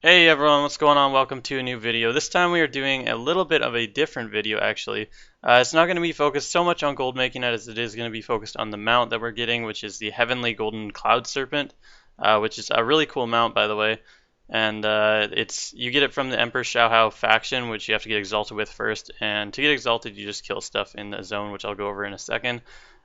Hey everyone, what's going on? Welcome to a new video. This time we are doing a little bit of a different video actually. It's not going to be focused so much on gold making as it is going to be focused on the mount that we're getting, which is the Heavenly Golden Cloud Serpent, which is a really cool mount by the way. And you get it from the Emperor Xiaohao faction, which you have to get exalted with first. And to get exalted, you just kill stuff in the zone, which I'll go over in a second.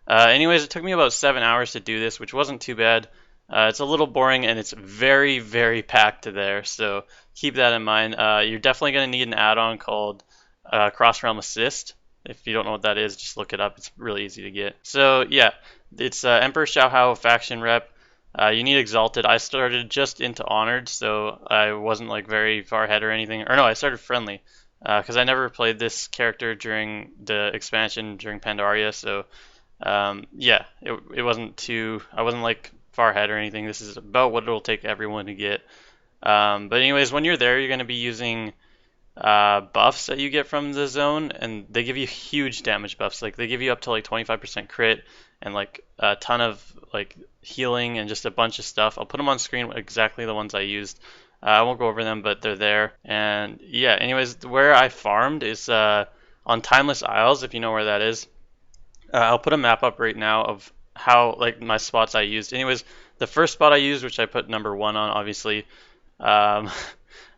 Anyways, it took me about 7 hours to do this, which wasn't too bad. It's a little boring and it's very, very packed to there, so keep that in mind. You're definitely going to need an add-on called Cross Realm Assist. If you don't know what that is, just look it up. It's really easy to get. So yeah, it's Emperor Xiaohao faction rep. You need Exalted. I started just into Honored, so I wasn't like very far ahead or anything. Or no, I started Friendly because I never played this character during the expansion during Pandaria, so yeah, it wasn't too. I wasn't like far ahead or anything. This is about what it'll take everyone to get. But anyways, when you're there, you're going to be using buffs that you get from the zone, and they give you huge damage buffs. Like they give you up to like 25% crit and like a ton of like healing and just a bunch of stuff. I'll put them on screen exactly the ones I used. I won't go over them, but they're there. And yeah, anyways, where I farmed is on Timeless Isles, if you know where that is. I'll put a map up right now of how like my spots I used. Anyways, the first spot I used, which I put number one on, obviously, um,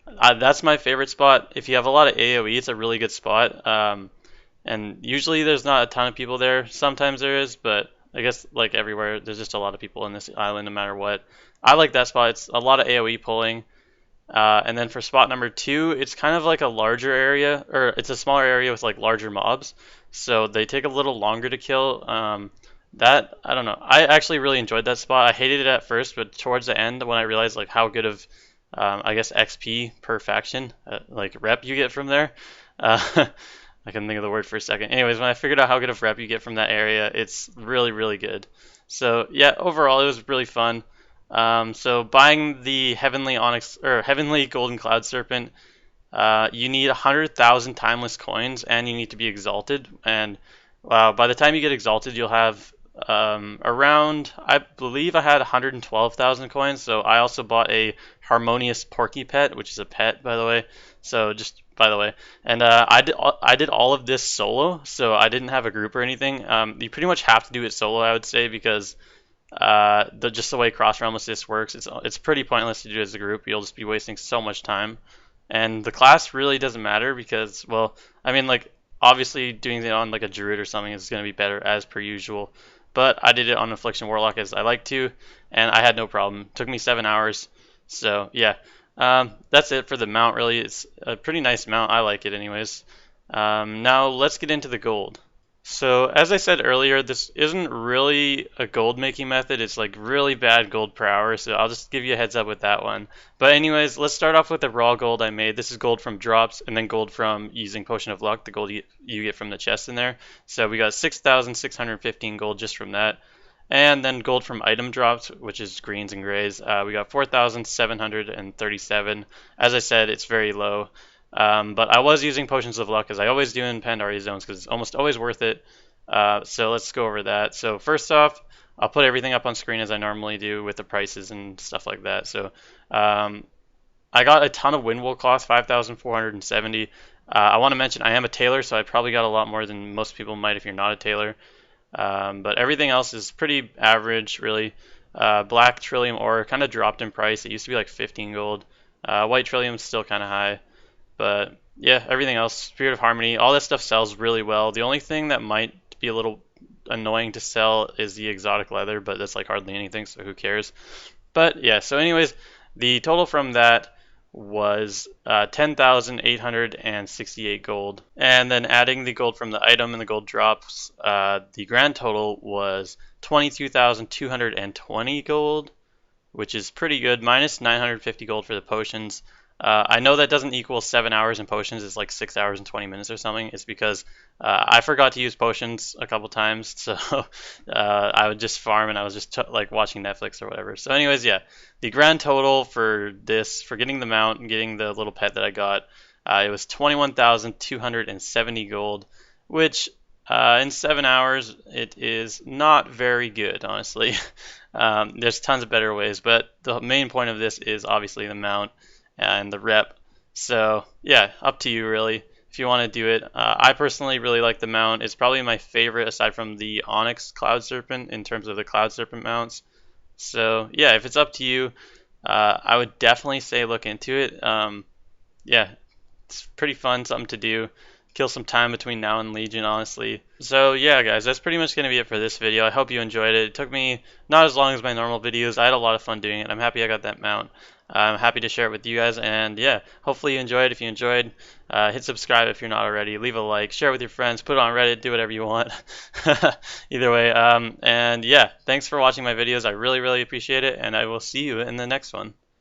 that's my favorite spot. If you have a lot of AOE, it's a really good spot. And usually there's not a ton of people there. Sometimes there is, but I guess like everywhere, there's just a lot of people in this island no matter what. I like that spot. It's a lot of AOE pulling. And then for spot number two, it's kind of like a larger area, or it's a smaller area with like larger mobs, so they take a little longer to kill. That I don't know. I actually really enjoyed that spot. I hated it at first, but towards the end, when I realized like how good of, I guess XP per faction, like rep you get from there, I can think of the word for a second. Anyways, when I figured out how good of rep you get from that area, it's really really good. So yeah, overall it was really fun. So buying the Heavenly Onyx or Heavenly Golden Cloud Serpent, you need 100,000 timeless coins and you need to be exalted. And by the time you get exalted, you'll have around, I believe I had 112,000 coins. So I also bought a Harmonious Porky Pet, which is a pet, by the way. So just by the way, and I did all of this solo, so I didn't have a group or anything. You pretty much have to do it solo, I would say, because just the way Cross Realm Assist works, it's pretty pointless to do it as a group. You'll just be wasting so much time, and the class really doesn't matter because, well, I mean, like obviously doing it on like a druid or something is going to be better as per usual. But I did it on Affliction Warlock as I like to, and I had no problem. It took me 7 hours, so yeah. That's it for the mount. Really, it's a pretty nice mount. I like it, anyways. Now let's get into the gold. So as I said earlier, this isn't really a gold making method. It's like really bad gold per hour, so I'll just give you a heads up with that one. But anyways, let's start off with the raw gold I made. This is gold from drops and then gold from using Potion of Luck, the gold you get from the chest in there. So we got 6,615 gold just from that. And then gold from item drops, which is greens and grays. We got 4,737. As I said, it's very low. But I was using Potions of Luck, as I always do in Pandaria zones, because it's almost always worth it. So let's go over that. So first off, I'll put everything up on screen as I normally do with the prices and stuff like that. So I got a ton of Windwool cloth, 5,470. I want to mention I am a tailor, so I probably got a lot more than most people might if you're not a tailor. But everything else is pretty average, really. Black Trillium ore kind of dropped in price. It used to be like 15 gold. White Trillium is still kind of high. But yeah, everything else, Spirit of Harmony, all that stuff sells really well. The only thing that might be a little annoying to sell is the exotic leather, but that's like hardly anything, so who cares? But yeah, so anyways, the total from that was 10,868 gold. And then adding the gold from the item and the gold drops, the grand total was 22,220 gold, which is pretty good, minus 950 gold for the potions. I know that doesn't equal 7 hours in potions. It's like 6 hours and 20 minutes or something. It's because I forgot to use potions a couple times, so I would just farm and I was just like watching Netflix or whatever. So anyways, yeah, the grand total for this, for getting the mount and getting the little pet that I got, it was 21,270 gold, which in 7 hours, it is not very good, honestly. There's tons of better ways, but the main point of this is obviously the mount. and the rep. So yeah, up to you really if you want to do it. I personally really like the mount. It's probably my favorite aside from the Onyx Cloud Serpent in terms of the Cloud Serpent mounts. So yeah, if it's up to you, I would definitely say look into it. Yeah, it's pretty fun, something to do. Kill some time between now and Legion, honestly. So yeah, guys, that's pretty much going to be it for this video. I hope you enjoyed it. It took me not as long as my normal videos. I had a lot of fun doing it. I'm happy I got that mount. I'm happy to share it with you guys, and yeah, hopefully you enjoyed. If you enjoyed, hit subscribe if you're not already. Leave a like, share it with your friends, put it on Reddit, do whatever you want. Either way, and yeah, thanks for watching my videos. I really, really appreciate it, and I will see you in the next one.